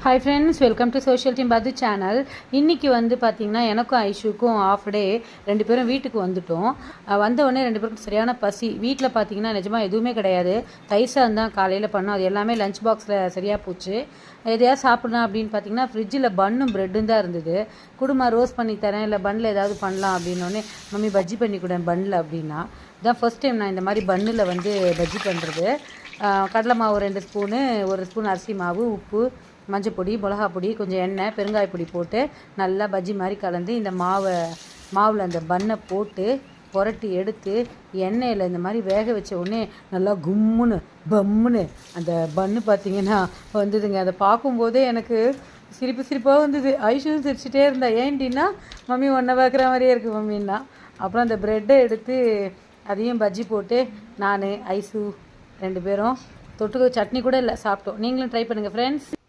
Hi friends, welcome to social team பது channel. இன்றைக்கி வந்து பார்த்திங்கன்னா எனக்கும் ஐஷுக்கும் ஆஃப் டே, ரெண்டு பேரும் வீட்டுக்கு வந்துட்டோம். வந்த உடனே ரெண்டு பேருக்கும் சரியான பசி. வீட்டில் பார்த்திங்கன்னா நிஜமாக எதுவுமே கிடையாது. தயிர் சாதம் தான் காலையில் பண்ணோம். அது எல்லாமே லஞ்ச் பாக்ஸில் சரியாக போச்சு. எதையாவது சாப்பிட்லாம் அப்படின்னு பார்த்திங்கன்னா ஃப்ரிட்ஜில் பன்னும் ப்ரெட்டும் தான் இருந்தது. குடுமா ரோஸ்ட் பண்ணி தரேன், இல்லை பன்னில் ஏதாவது பண்ணலாம் அப்படின்னோடனே மம்மி பஜ்ஜி பண்ணி கொடுேன் பன்னில் அப்படின்னா. இதுதான் ஃபர்ஸ்ட் டைம் நான் இந்த மாதிரி பன்னில் வந்து பஜ்ஜி பண்ணுறது. கடலை மாவு 2 ஸ்பூனு, 1 ஸ்பூன் அரிசி மாவு, உப்பு, மஞ்சள் பொடி, மிளகா பொடி, கொஞ்சம் எண்ணெய், பெருங்காய பொடி போட்டு நல்லா பஜ்ஜி மாதிரி கலந்து இந்த மாவில் அந்த பன்னை போட்டு புரட்டி எடுத்து எண்ணெயில் இந்த மாதிரி வேக வச்ச உடனே நல்லா கும்முன்னு பம்முன்னு அந்த பன்னு பார்த்திங்கன்னா வந்ததுங்க. அதை பார்க்கும்போதே எனக்கு சிரிப்பாக வந்தது. ஐஷுவும் சிரிச்சிட்டே இருந்தா. ஏன்டின்னா மம்மி ஒன்றை பார்க்குற மாதிரியே இருக்குது மம்மின்னா. அப்புறம் அந்த ப்ரெட்டை எடுத்து அதையும் பஜ்ஜி போட்டு நான் ஐஷு 2 பேரும் தொட்டுக்க சட்னி கூட இல்லை சாப்பிட்டோம். நீங்களும் ட்ரை பண்ணுங்கள் ஃப்ரெண்ட்ஸ்.